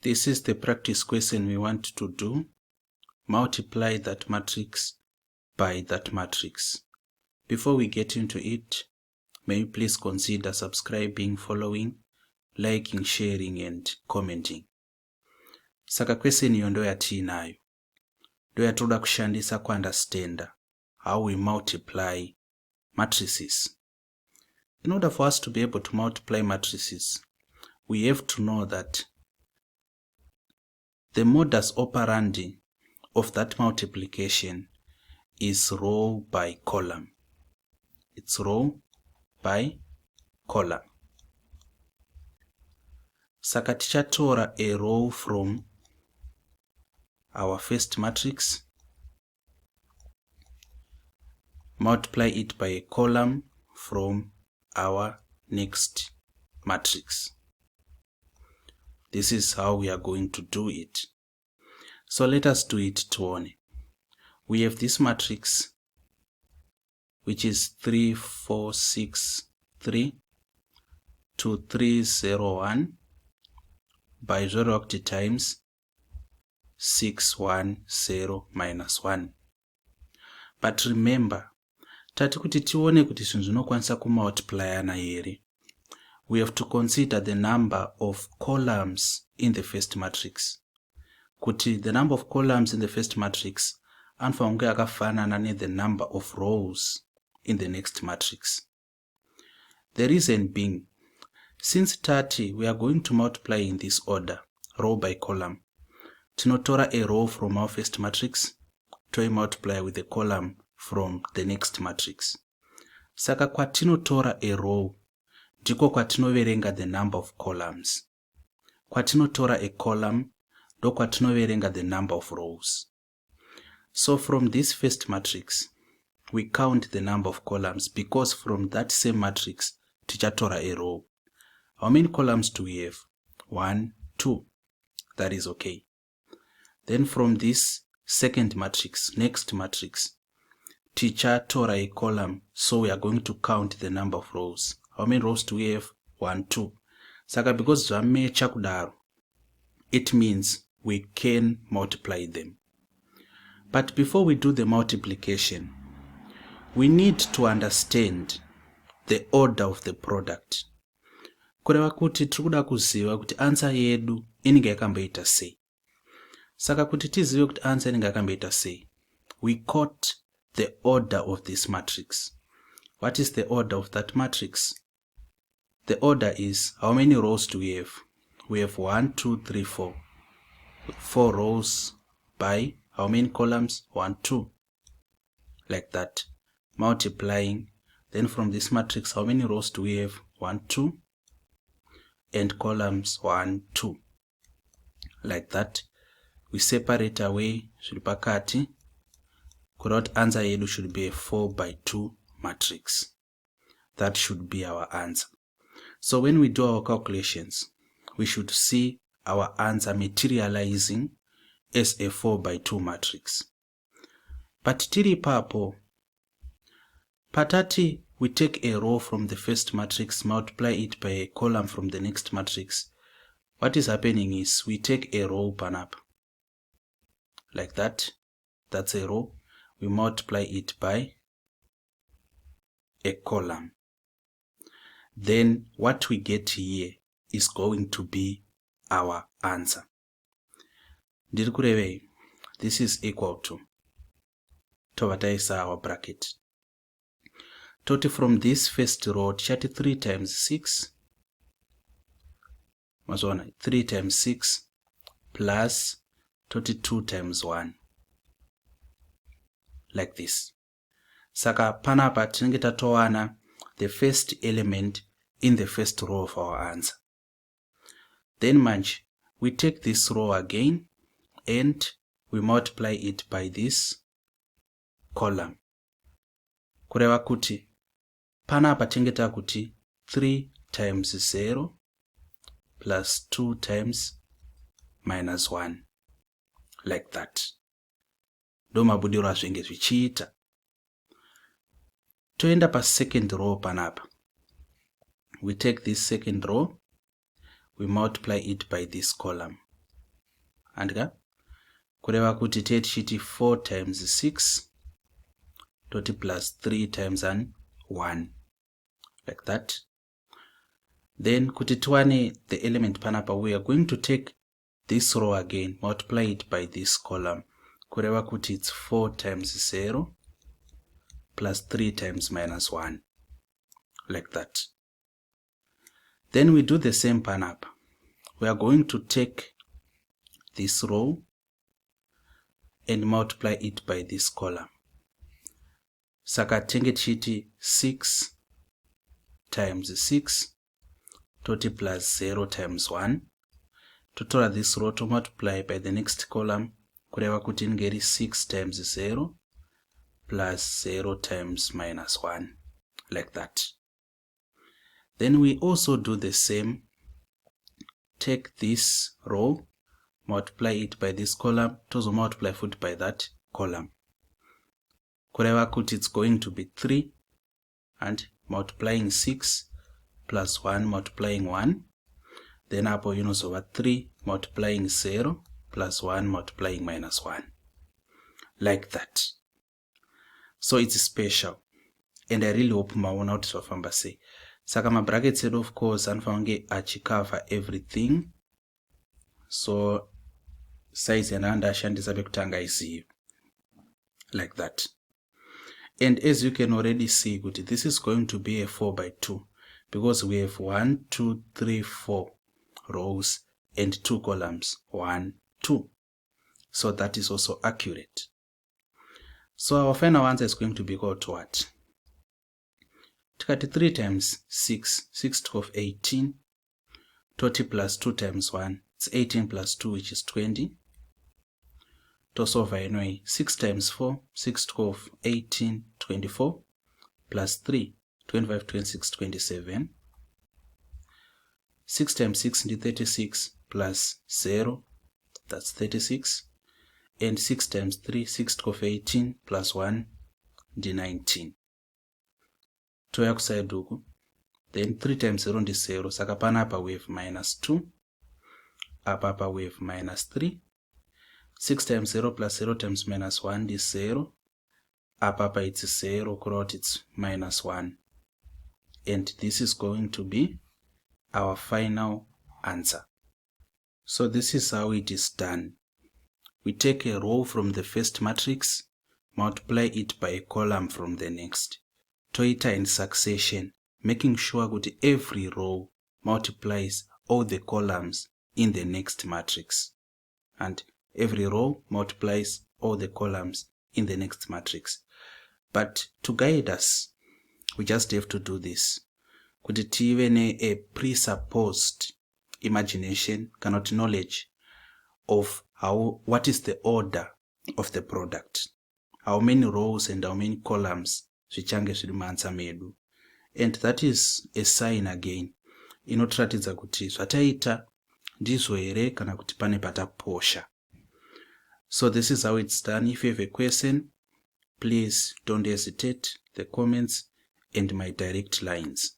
This is the practice question we want to do. Multiply that matrix by that matrix. Before we get into it, may you please consider subscribing, following, liking, sharing and commenting. Saka question iyo ndo yatinayo. Ndo yatoda kushandisa understand how we multiply matrices. In order for us to be able to multiply matrices, we have to know that the modus operandi of that multiplication is row by column. It's row by column. Saka tichatora a row from our first matrix, multiply it by a column from our next matrix. This is how we are going to do it. So let us do it tuone. We have this matrix which is 3, 4, 6, 3, 2, 3, 0, 1 by 0 times 6, 1, 0, minus 1. But remember, tati kuti tione kuti zvinhu zvinokwanisa kumultiplyana here, we have to consider the number of columns in the first matrix. Kuti the number of columns in the first matrix anofanira kunge akafanana ne the number of rows in the next matrix. The reason being, since tati we are going to multiply in this order, row by column, tinotora a row from our first matrix to multiply with a column from the next matrix. Saka kwatinotora a row ndiko kwatinoverenga the number of columns. Kwatinotora a column ndo kwatinoverenga the number of rows. So from this first matrix, we count the number of columns because from that same matrix tichatora a row. How many columns do we have? 1, 2. That is okay. Then from this second matrix, next matrix, tichatora a column, so we are going to count the number of rows. How many rows do we have? 1, 2. Saka because zvamecha kudaro, it means we can multiply them. But before we do the multiplication, we need to understand the order of the product. Kureva kuti tikuda kuziva kuti answer yedu inenge yakamboita sei. Saka kuti tizive kuti answer inenge yakamboita sei, we quote the order of this matrix. What is the order of that matrix? The order is, how many rows do we have? We have 1, 2, 3, 4. 4 rows by how many columns? 1, 2. Like that. Multiplying. Then from this matrix, how many rows do we have? 1, 2. And columns 1, 2. Like that. We separate away zviri Kurot answer yedu should be a 4 by 2 matrix. That should be our answer. So when we do our calculations, we should see our answer materializing as a 4 by 2 matrix. But tiri papo, patati we take a row from the first matrix, multiply it by a column from the next matrix. What is happening is we take a row panap. Like that. That's a row. We multiply it by a column. Then what we get here is going to be our answer. This is equal to our bracket. Total from this first row, 3 times 6. 3 times 6 plus 22 times 1. Like this. Saka panapa tinenge tatowana the first element in the first row of our answer. Then manje, we take this row again and we multiply it by this column. Kureva kuti panapa tinenge takuti 3 times 0 plus 2 times minus 1. Like that. Doma budira zvenge zvichiita. Toenda pa second row panapa. We take this second row, we multiply it by this column. handika kureva kuti tiyetichiti 4 times 6 toti plus 3 times 1 like that. Then kuti tiwane the element panapa, we are going to take this row again, multiply it by this column, kureva kuti it's 4 times 0 plus 3 times minus 1 like that. Then we do the same panapa. We are going to take this row and multiply it by this column. Saka tinge tichiti 6 times 6 toti plus 0 times 1. Totora this row to multiply by the next column, kureva kuti ingeri 6 times 0 plus 0 times minus 1 like that. Then we also do the same. Take this row, multiply it by this column, tozo multiply foot by that column. Kureva kuti it's going to be 3 and multiplying 6 plus 1 multiplying 1. Then apo over 3 multiplying 0 plus 1 multiplying minus 1 like that. So it's special and I really hope maona kuti zvafamba sei. Saka ma brackets edu of course anofange achikava everything. So size yandashandisa pekutanga izive like that. And as you can already see, this is going to be a 4 by 2 because we have 1, 2, 3, 4 rows and 2 columns, 1, 2. So that is also accurate. So our final answer is going to be equal to what? 3 times 6, 6 to 18, 20 plus 2 times 1, it's 18 plus 2, which is 20. Tosolve anyway, 6 times 4, 6 to 18, 24, plus 3, 25, 26, 27. 6 times 6 is 36, plus 0, that's 36. And 6 times 3, 6 to 18, plus 1, is 19. Toya kuside uku. Then 3 times 0 is 0, saka panapa we have minus 2. Apa we have minus 3. 6 times 0 plus 0 times minus 1 is 0. Apa it's 0, crowd it's minus 1. And this is going to be our final answer. So this is how it is done. We take a row from the first matrix, multiply it by a column from the next. Toita in succession, making sure that every row multiplies all the columns in the next matrix. And every row multiplies all the columns in the next matrix. But to guide us, we just have to do this. Could it even a presupposed imagination, cannot knowledge of what is the order of the product, how many rows and how many columns zvichange zviri muanswer medu. And that is a sign again inotiratidza kuti zvataita ndizvo here kana kuti pane pataposha. So this is how it's done. If you have a question, please don't hesitate, the comments and my direct lines.